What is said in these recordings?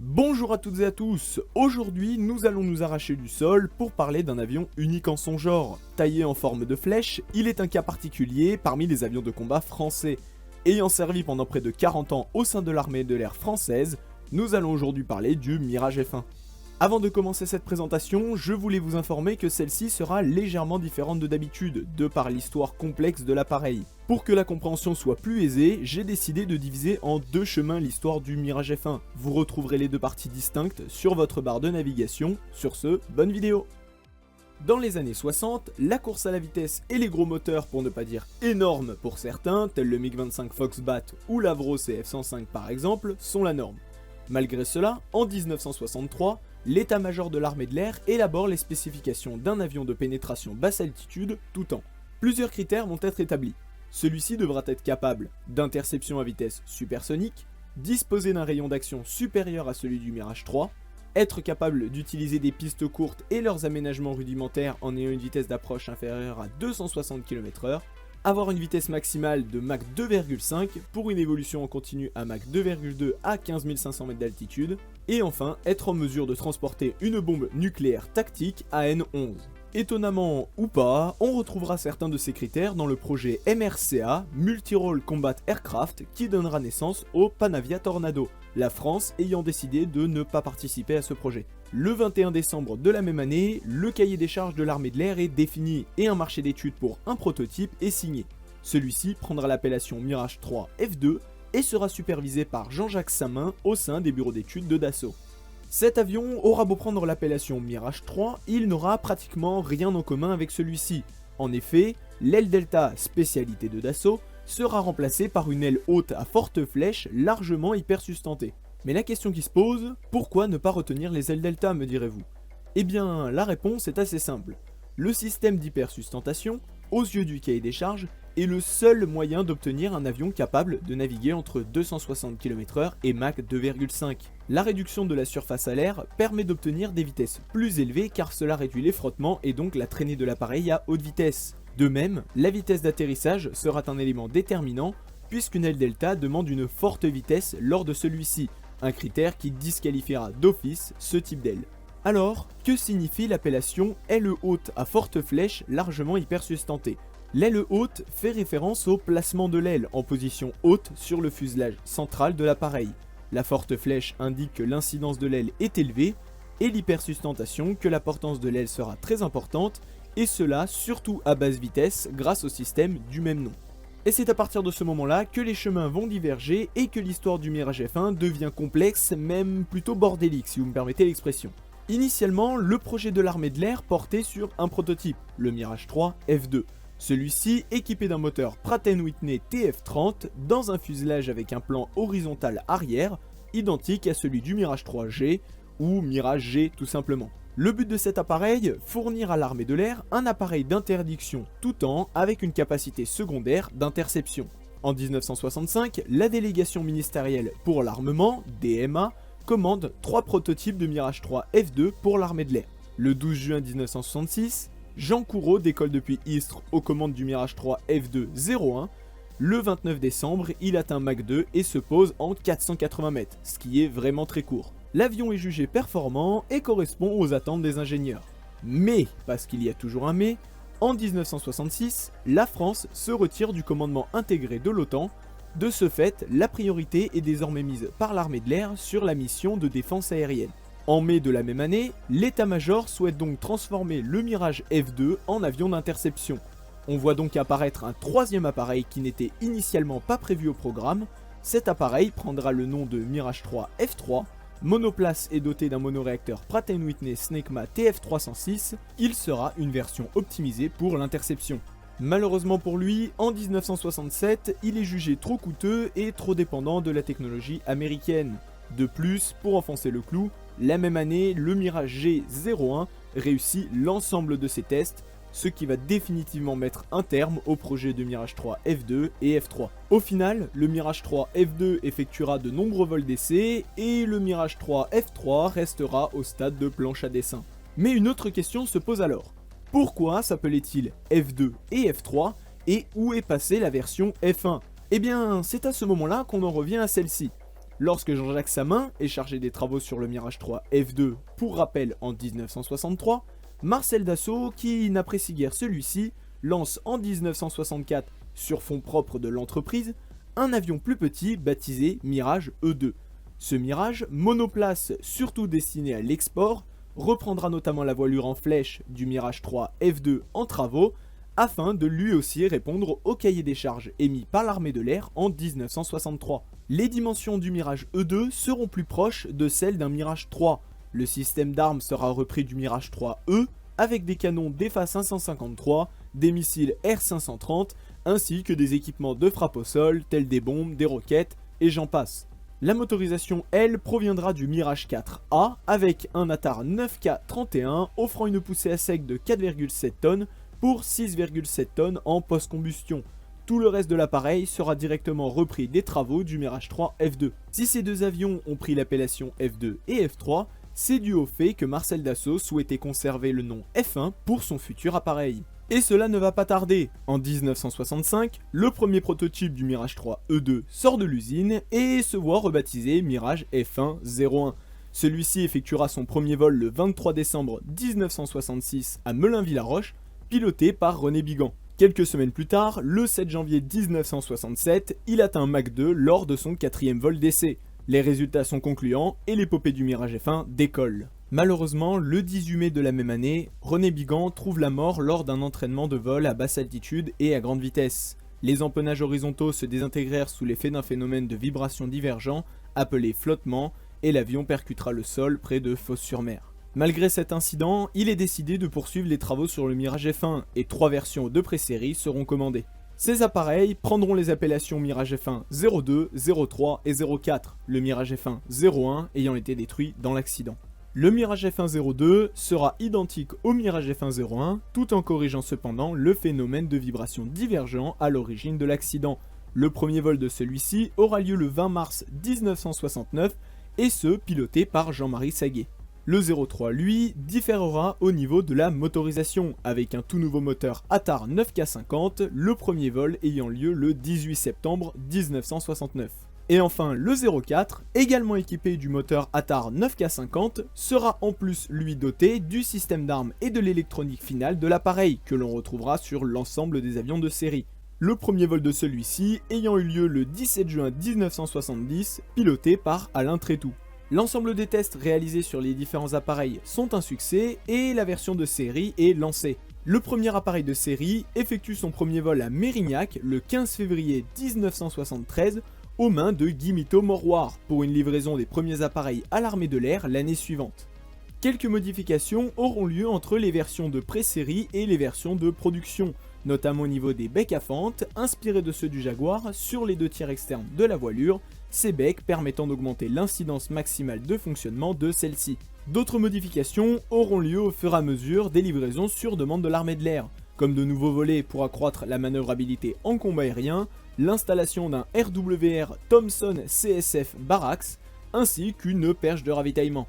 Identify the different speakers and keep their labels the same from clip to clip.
Speaker 1: Bonjour à toutes et à tous, aujourd'hui nous allons nous arracher du sol pour parler d'un avion unique en son genre. Taillé en forme de flèche, il est un cas particulier parmi les avions de combat français. Ayant servi pendant près de 40 ans au sein de l'armée de l'air française, nous allons aujourd'hui parler du Mirage F1. Avant de commencer cette présentation, je voulais vous informer que celle-ci sera légèrement différente de d'habitude, de par l'histoire complexe de l'appareil. Pour que la compréhension soit plus aisée, j'ai décidé de diviser en deux chemins l'histoire du Mirage F1. Vous retrouverez les deux parties distinctes sur votre barre de navigation. Sur ce, bonne vidéo! Dans les années 60, la course à la vitesse et les gros moteurs, pour ne pas dire énormes pour certains, tels le MiG-25 Foxbat ou l'Avro CF-105 par exemple, sont la norme. Malgré cela, en 1963, l'état-major de l'armée de l'air élabore les spécifications d'un avion de pénétration basse altitude tout temps. Plusieurs critères vont être établis. Celui-ci devra être capable d'interception à vitesse supersonique, disposer d'un rayon d'action supérieur à celui du Mirage 3, être capable d'utiliser des pistes courtes et leurs aménagements rudimentaires en ayant une vitesse d'approche inférieure à 260 km/h, avoir une vitesse maximale de Mach 2,5 pour une évolution en continu à Mach 2,2 à 15 500 mètres d'altitude, et enfin être en mesure de transporter une bombe nucléaire tactique AN-11. Étonnamment ou pas, on retrouvera certains de ces critères dans le projet MRCA, Multi-Role Combat Aircraft, qui donnera naissance au Panavia Tornado, la France ayant décidé de ne pas participer à ce projet. Le 21 décembre de la même année, le cahier des charges de l'armée de l'air est défini et un marché d'études pour un prototype est signé. Celui-ci prendra l'appellation Mirage 3 F2 et sera supervisé par Jean-Jacques Samin au sein des bureaux d'études de Dassault. Cet avion aura beau prendre l'appellation Mirage 3, il n'aura pratiquement rien en commun avec celui-ci. En effet, l'aile delta, spécialité de Dassault, sera remplacée par une aile haute à forte flèche largement hypersustentée. Mais la question qui se pose, pourquoi ne pas retenir les ailes delta, me direz-vous? Eh bien, la réponse est assez simple. Le système d'hypersustentation, aux yeux du cahier des charges, est le seul moyen d'obtenir un avion capable de naviguer entre 260 km/h et Mach 2,5. La réduction de la surface à l'air permet d'obtenir des vitesses plus élevées car cela réduit les frottements et donc la traînée de l'appareil à haute vitesse. De même, la vitesse d'atterrissage sera un élément déterminant puisqu'une aile delta demande une forte vitesse lors de celui-ci, un critère qui disqualifiera d'office ce type d'aile. Alors, que signifie l'appellation aile haute à forte flèche largement hypersustentée? L'aile haute fait référence au placement de l'aile en position haute sur le fuselage central de l'appareil. La forte flèche indique que l'incidence de l'aile est élevée et l'hypersustentation que la portance de l'aile sera très importante et cela surtout à basse vitesse grâce au système du même nom. Et c'est à partir de ce moment-là que les chemins vont diverger et que l'histoire du Mirage F1 devient complexe, même plutôt bordélique si vous me permettez l'expression. Initialement, le projet de l'armée de l'air portait sur un prototype, le Mirage 3 F2. Celui-ci équipé d'un moteur Pratt & Whitney TF30 dans un fuselage avec un plan horizontal arrière, identique à celui du Mirage 3G ou Mirage G tout simplement. Le but de cet appareil, fournir à l'armée de l'air un appareil d'interdiction tout temps avec une capacité secondaire d'interception. En 1965, la délégation ministérielle pour l'armement, DMA, commande 3 prototypes de Mirage 3 F2 pour l'armée de l'air. Le 12 juin 1966, Jean Coureau décolle depuis Istres aux commandes du Mirage 3 F2-01. Le 29 décembre, il atteint Mach 2 et se pose en 480 mètres, ce qui est vraiment très court. L'avion est jugé performant et correspond aux attentes des ingénieurs. Mais, parce qu'il y a toujours un mais, en 1966, la France se retire du commandement intégré de l'OTAN. De ce fait, la priorité est désormais mise par l'armée de l'air sur la mission de défense aérienne. En mai de la même année, l'état-major souhaite donc transformer le Mirage F2 en avion d'interception. On voit donc apparaître un troisième appareil qui n'était initialement pas prévu au programme. Cet appareil prendra le nom de Mirage 3 F3. Monoplace et doté d'un monoréacteur Pratt & Whitney Snecma TF306, il sera une version optimisée pour l'interception. Malheureusement pour lui, en 1967, il est jugé trop coûteux et trop dépendant de la technologie américaine. De plus, pour enfoncer le clou, la même année, le Mirage G01 réussit l'ensemble de ses tests, ce qui va définitivement mettre un terme au projet de Mirage 3 F2 et F3. Au final, le Mirage 3 F2 effectuera de nombreux vols d'essai et le Mirage 3 F3 restera au stade de planche à dessin. Mais une autre question se pose alors. Pourquoi s'appelait-il F2 et F3 et où est passée la version F1? Eh bien, c'est à ce moment-là qu'on en revient à celle-ci. Lorsque Jean-Jacques Samin est chargé des travaux sur le Mirage 3 F2, pour rappel en 1963, Marcel Dassault, qui n'apprécie guère celui-ci, lance en 1964, sur fonds propres de l'entreprise, un avion plus petit baptisé Mirage E2. Ce Mirage, monoplace surtout destiné à l'export, reprendra notamment la voilure en flèche du Mirage 3 F2 en travaux, afin de lui aussi répondre au cahier des charges émis par l'armée de l'air en 1963. Les dimensions du Mirage E2 seront plus proches de celles d'un Mirage 3. Le système d'armes sera repris du Mirage 3E, avec des canons d'EFA 553, des missiles R530, ainsi que des équipements de frappe au sol, tels des bombes, des roquettes, et j'en passe. La motorisation, elle, proviendra du Mirage 4A, avec un Attar 9K31 offrant une poussée à sec de 4,7 tonnes pour 6,7 tonnes en post-combustion. Tout le reste de l'appareil sera directement repris des travaux du Mirage 3 F2. Si ces deux avions ont pris l'appellation F2 et F3, c'est dû au fait que Marcel Dassault souhaitait conserver le nom F1 pour son futur appareil. Et cela ne va pas tarder. En 1965, le premier prototype du Mirage 3 E2 sort de l'usine et se voit rebaptisé Mirage F1-01. Celui-ci effectuera son premier vol le 23 décembre 1966 à Melun-Villaroche, piloté par René Bigan. Quelques semaines plus tard, le 7 janvier 1967, il atteint Mach 2 lors de son 4e vol d'essai. Les résultats sont concluants et l'épopée du Mirage F1 décolle. Malheureusement, le 18 mai de la même année, René Bigan trouve la mort lors d'un entraînement de vol à basse altitude et à grande vitesse. Les empennages horizontaux se désintégrèrent sous l'effet d'un phénomène de vibration divergent appelé flottement et l'avion percutera le sol près de Fos-sur-Mer. Malgré cet incident, il est décidé de poursuivre les travaux sur le Mirage F1 et 3 versions de pré-série seront commandées. Ces appareils prendront les appellations Mirage F1 02, 03 et 04, le Mirage F1 01 ayant été détruit dans l'accident. Le Mirage F1 02 sera identique au Mirage F1 01, tout en corrigeant cependant le phénomène de vibration divergent à l'origine de l'accident. Le premier vol de celui-ci aura lieu le 20 mars 1969, et ce, piloté par Jean-Marie Saguet. Le 03, lui, différera au niveau de la motorisation, avec un tout nouveau moteur Attar 9K50, le premier vol ayant lieu le 18 septembre 1969. Et enfin, le 04, également équipé du moteur Attar 9K50, sera en plus lui doté du système d'armes et de l'électronique finale de l'appareil, que l'on retrouvera sur l'ensemble des avions de série. Le premier vol de celui-ci ayant eu lieu le 17 juin 1970, piloté par Alain Trétout. L'ensemble des tests réalisés sur les différents appareils sont un succès et la version de série est lancée. Le premier appareil de série effectue son premier vol à Mérignac le 15 février 1973 aux mains de Guy Mito-Moroir pour une livraison des premiers appareils à l'armée de l'air l'année suivante. Quelques modifications auront lieu entre les versions de pré-série et les versions de production, notamment au niveau des becs à fente, inspirés de ceux du Jaguar sur les 2 tiers externes de la voilure, ces becs permettant d'augmenter l'incidence maximale de fonctionnement de celle-ci. D'autres modifications auront lieu au fur et à mesure des livraisons sur demande de l'armée de l'air, comme de nouveaux volets pour accroître la manœuvrabilité en combat aérien, l'installation d'un RWR Thomson CSF Barracks, ainsi qu'une perche de ravitaillement.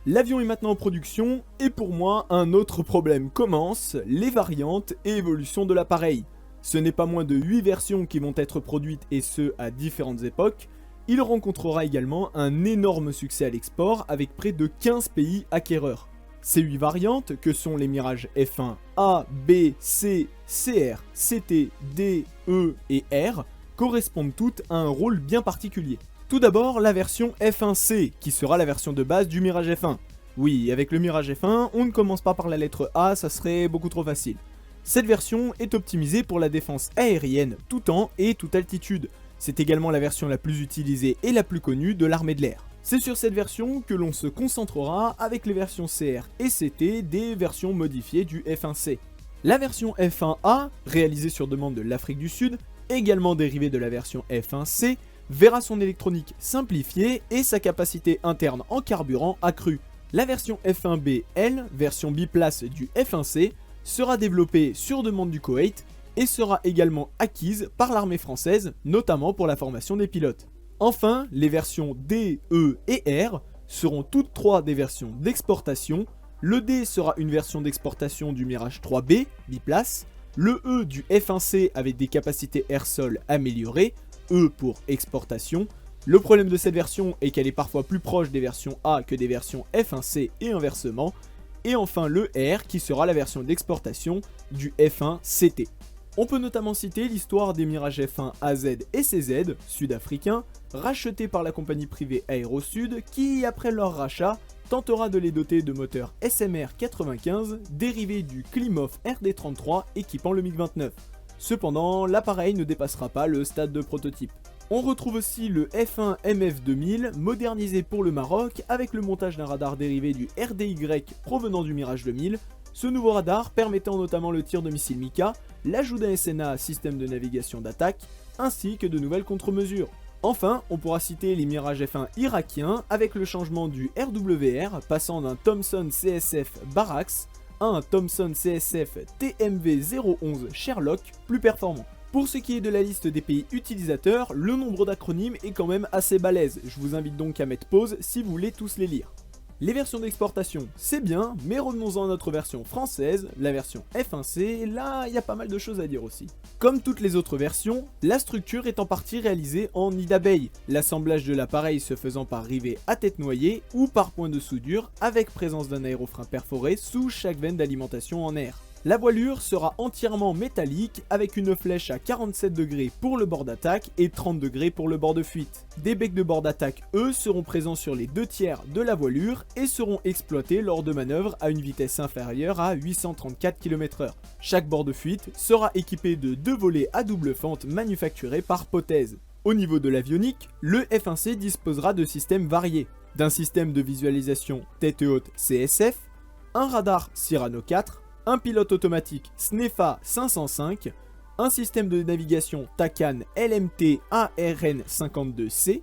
Speaker 1: L'avion est maintenant en production, et pour moi, un autre problème commence, les variantes et évolutions de l'appareil. Ce n'est pas moins de 8 versions qui vont être produites et ce, à différentes époques. Il rencontrera également un énorme succès à l'export avec près de 15 pays acquéreurs. Ces 8 variantes, que sont les Mirage F1 A, B, C, CR, CT, D, E et R, correspondent toutes à un rôle bien particulier. Tout d'abord, la version F1C, qui sera la version de base du Mirage F1. Oui, avec le Mirage F1, on ne commence pas par la lettre A, ça serait beaucoup trop facile. Cette version est optimisée pour la défense aérienne, tout temps et toute altitude. C'est également la version la plus utilisée et la plus connue de l'armée de l'air. C'est sur cette version que l'on se concentrera avec les versions CR et CT des versions modifiées du F1C. La version F1A, réalisée sur demande de l'Afrique du Sud, également dérivée de la version F1C, verra son électronique simplifiée et sa capacité interne en carburant accrue. La version F1B, elle, version biplace du F1C, sera développée sur demande du Koweït et sera également acquise par l'armée française, notamment pour la formation des pilotes. Enfin, les versions D, E et R seront toutes 3 des versions d'exportation. Le D sera une version d'exportation du Mirage 3B, biplace, le E du F1C avec des capacités air-sol améliorées, E pour exportation, Le problème de cette version est qu'elle est parfois plus proche des versions A que des versions F1C et inversement. Et enfin le R qui sera la version d'exportation du F1CT. On peut notamment citer l'histoire des Mirage F1 AZ et CZ, sud-africains, rachetés par la compagnie privée Aerosud qui, après leur rachat, tentera de les doter de moteurs SMR 95 dérivés du Klimov RD33 équipant le MiG-29. Cependant, l'appareil ne dépassera pas le stade de prototype. On retrouve aussi le F1 MF2000 modernisé pour le Maroc avec le montage d'un radar dérivé du RDY provenant du Mirage 2000, ce nouveau radar permettant notamment le tir de missiles Mika, l'ajout d'un SNA système de navigation d'attaque, ainsi que de nouvelles contre-mesures. Enfin, on pourra citer les Mirage F1 irakiens avec le changement du RWR passant d'un Thomson CSF Barracks à un Thomson CSF TMV011 Sherlock plus performant. Pour ce qui est de la liste des pays utilisateurs, le nombre d'acronymes est quand même assez balèze, je vous invite donc à mettre pause si vous voulez tous les lire. Les versions d'exportation, c'est bien, mais revenons-en à notre version française, la version F1C, là il y a pas mal de choses à dire aussi. Comme toutes les autres versions, la structure est en partie réalisée en nid d'abeille, l'assemblage de l'appareil se faisant par rivets à tête noyée ou par point de soudure avec présence d'un aérofrein perforé sous chaque veine d'alimentation en air. La voilure sera entièrement métallique avec une flèche à 47 degrés pour le bord d'attaque et 30 degrés pour le bord de fuite. Des becs de bord d'attaque, eux, seront présents sur les 2/3 de la voilure et seront exploités lors de manœuvres à une vitesse inférieure à 834 km/h. Chaque bord de fuite sera équipé de 2 volets à double fente manufacturés par Potez. Au niveau de l'avionique, le F1C disposera de systèmes variés, d'un système de visualisation tête haute CSF, un radar Cyrano 4, un pilote automatique Snefa 505, un système de navigation TACAN LMT ARN52C,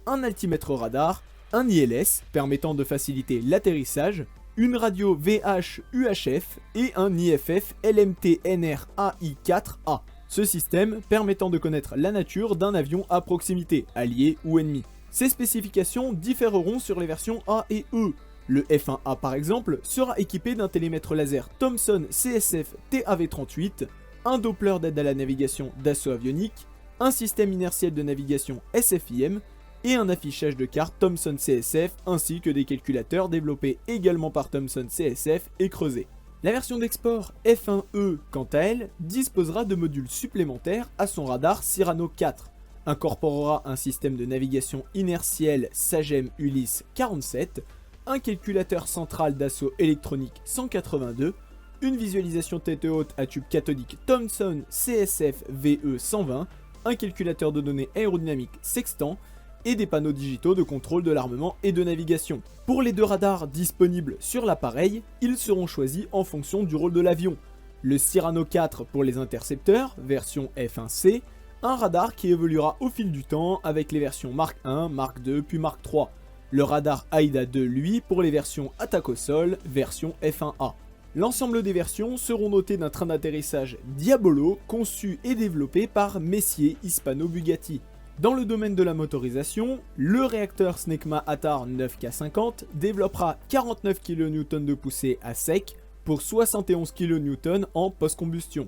Speaker 1: un altimètre radar, un ILS permettant de faciliter l'atterrissage, une radio VH UHF et un IFF LMT NR AI4A. Ce système permettant de connaître la nature d'un avion à proximité, allié ou ennemi. Ces spécifications différeront sur les versions A et E. Le F1A par exemple sera équipé d'un télémètre laser Thomson CSF TAV38, un Doppler d'aide à la navigation Dassault Avionics, un système inertiel de navigation SFIM et un affichage de cartes Thomson CSF ainsi que des calculateurs développés également par Thomson CSF et creusés. La version d'export F1E quant à elle disposera de modules supplémentaires à son radar Cyrano 4, incorporera un système de navigation inertiel Sagem Ulysse 47, un calculateur central d'assaut électronique 182, une visualisation tête haute à tube cathodique Thomson CSF VE 120, un calculateur de données aérodynamiques sextant et des panneaux digitaux de contrôle de l'armement et de navigation. Pour les 2 radars disponibles sur l'appareil, ils seront choisis en fonction du rôle de l'avion. Le Cyrano 4 pour les intercepteurs, version F1C, un radar qui évoluera au fil du temps avec les versions Mark 1, Mark 2 puis Mark 3. Le radar AIDA 2 lui pour les versions attaque au sol, version F1A. L'ensemble des versions seront dotées d'un train d'atterrissage Diabolo conçu et développé par Messier Hispano Bugatti. Dans le domaine de la motorisation, le réacteur Snecma Attar 9K50 développera 49 kN de poussée à sec pour 71 kN en post-combustion.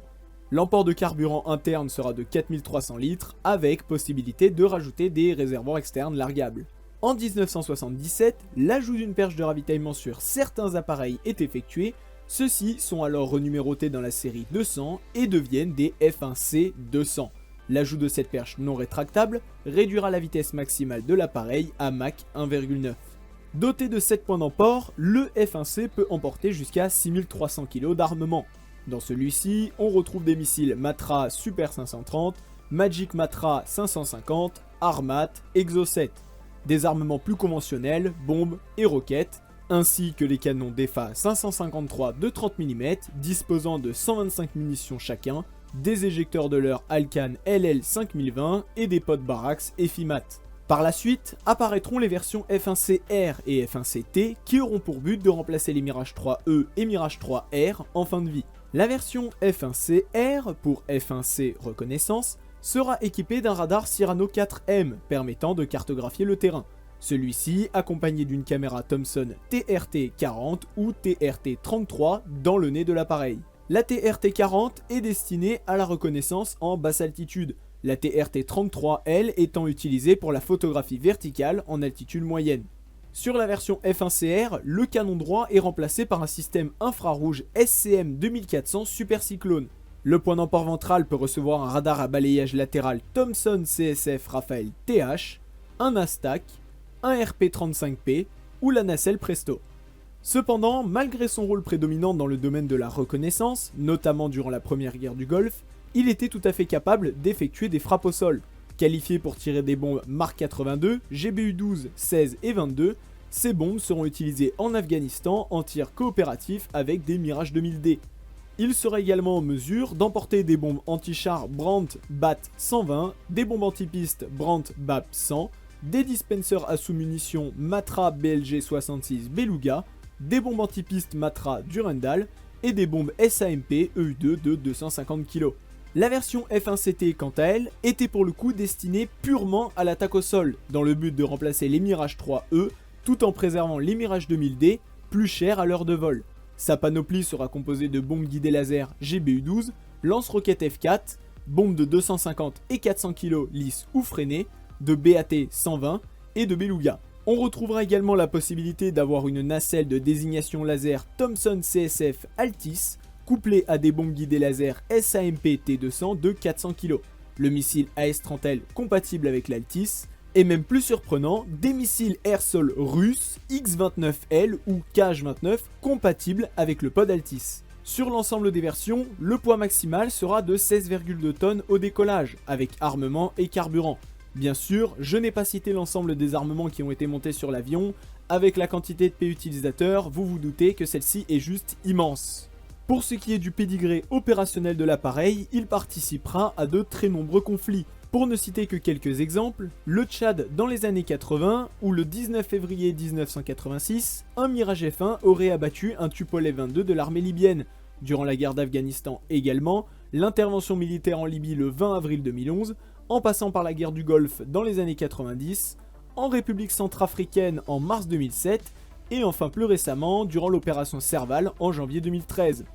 Speaker 1: L'amport de carburant interne sera de 4300 litres avec possibilité de rajouter des réservoirs externes largables. En 1977, l'ajout d'une perche de ravitaillement sur certains appareils est effectué, ceux-ci sont alors renumérotés dans la série 200 et deviennent des F1C 200. L'ajout de cette perche non rétractable réduira la vitesse maximale de l'appareil à Mach 1,9. Doté de 7 points d'emport, le F1C peut emporter jusqu'à 6300 kg d'armement. Dans celui-ci, on retrouve des missiles Matra Super 530, Magic Matra 550, Armat, Exocet. Des armements plus conventionnels, bombes et roquettes, ainsi que les canons DEFA 553 de 30 mm disposant de 125 munitions chacun, des éjecteurs de leurre Alcan LL 5020 et des pods Barracks EFIMAT. Par la suite, apparaîtront les versions F1CR et F1CT qui auront pour but de remplacer les Mirage 3E et Mirage 3R en fin de vie. La version F1CR, pour F1C Reconnaissance, sera équipée d'un radar Cyrano 4M permettant de cartographier le terrain. Celui-ci accompagné d'une caméra Thomson TRT-40 ou TRT-33 dans le nez de l'appareil. La TRT-40 est destinée à la reconnaissance en basse altitude. la TRT-33, elle, étant utilisée pour la photographie verticale en altitude moyenne. Sur la version F1CR, le canon droit est remplacé par un système infrarouge SCM 2400 Super Cyclone. Le point d'emport ventral peut recevoir un radar à balayage latéral Thomson CSF Raphael TH, un ASTAC, un RP35P ou la nacelle Presto. Cependant, malgré son rôle prédominant dans le domaine de la reconnaissance, notamment durant la première guerre du Golfe, il était tout à fait capable d'effectuer des frappes au sol. Qualifiées pour tirer des bombes Mark 82, GBU 12, 16 et 22, ces bombes seront utilisées en Afghanistan en tir coopératif avec des Mirage 2000D. Il sera également en mesure d'emporter des bombes anti-char Brandt BAT 120, des bombes anti-piste Brandt BAP 100, des dispensers à sous-munitions Matra BLG 66 Beluga, des bombes anti-piste Matra Durandal et des bombes SAMP EU2 de 250 kg. La version F1CT, quant à elle, était pour le coup destinée purement à l'attaque au sol, dans le but de remplacer les Mirage 3E, tout en préservant les Mirage 2000D, plus chers à l'heure de vol. Sa panoplie sera composée de bombes guidées laser GBU-12, lance-roquettes F4, bombes de 250 et 400 kg lisses ou freinées, de BAT 120 et de Beluga. On retrouvera également la possibilité d'avoir une nacelle de désignation laser Thomson CSF Altis, couplée à des bombes guidées laser SAMP T200 de 400 kg, le missile AS-30L compatible avec l'Altis, et même plus surprenant, des missiles air-sol russes X-29L ou Kh-29 compatibles avec le pod Altis. Sur l'ensemble des versions, le poids maximal sera de 16,2 tonnes au décollage, avec armement et carburant. Bien sûr, je n'ai pas cité l'ensemble des armements qui ont été montés sur l'avion, avec la quantité de P utilisateurs, vous vous doutez que celle-ci est juste immense. Pour ce qui est du pédigré opérationnel de l'appareil, il participera à de très nombreux conflits. Pour ne citer que quelques exemples, le Tchad dans les années 80, où le 19 février 1986, un Mirage F1 aurait abattu un Tupolev 22 de l'armée libyenne. Durant la guerre d'Afghanistan également, l'intervention militaire en Libye le 20 avril 2011, en passant par la guerre du Golfe dans les années 90, en République centrafricaine en mars 2007, et enfin plus récemment durant l'opération Serval en janvier 2013.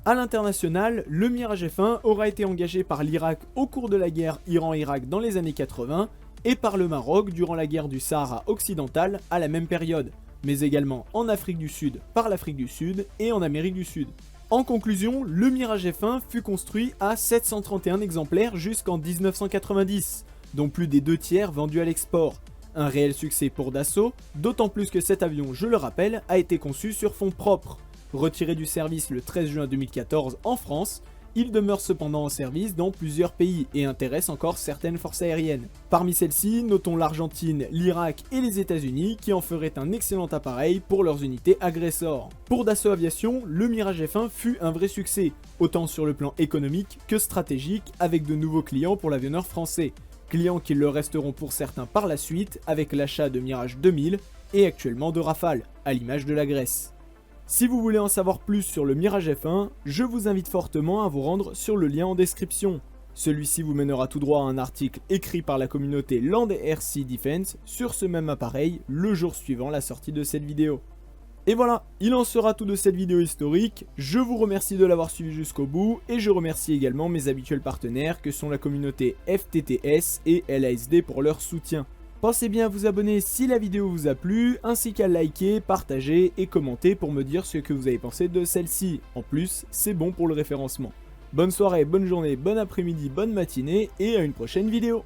Speaker 1: A l'international, le Mirage F1 aura été engagé par l'Irak au cours de la guerre Iran-Irak dans les années 80 et par le Maroc durant la guerre du Sahara occidental à la même période, mais également en Afrique du Sud par l'Afrique du Sud et en Amérique du Sud. En conclusion, le Mirage F1 fut construit à 731 exemplaires jusqu'en 1990, dont plus des 2 tiers vendus à l'export. Un réel succès pour Dassault, d'autant plus que cet avion, je le rappelle, a été conçu sur fonds propres. Retiré du service le 13 juin 2014 en France, il demeure cependant en service dans plusieurs pays et intéresse encore certaines forces aériennes. Parmi celles-ci, notons l'Argentine, l'Irak et les États-Unis qui en feraient un excellent appareil pour leurs unités agressors. Pour Dassault Aviation, le Mirage F1 fut un vrai succès, autant sur le plan économique que stratégique avec de nouveaux clients pour l'avionneur français. Clients qui le resteront pour certains par la suite avec l'achat de Mirage 2000 et actuellement de Rafale, à l'image de la Grèce. Si vous voulez en savoir plus sur le Mirage F1, je vous invite fortement à vous rendre sur le lien en description. Celui-ci vous mènera tout droit à un article écrit par la communauté Land Air Sea Defense sur ce même appareil le jour suivant la sortie de cette vidéo. Et voilà, il en sera tout de cette vidéo historique, je vous remercie de l'avoir suivi jusqu'au bout et je remercie également mes habituels partenaires que sont la communauté FTTS et LASD pour leur soutien. Pensez bien à vous abonner si la vidéo vous a plu, ainsi qu'à liker, partager et commenter pour me dire ce que vous avez pensé de celle-ci. En plus, c'est bon pour le référencement. Bonne soirée, bonne journée, bon après-midi, bonne matinée et à une prochaine vidéo.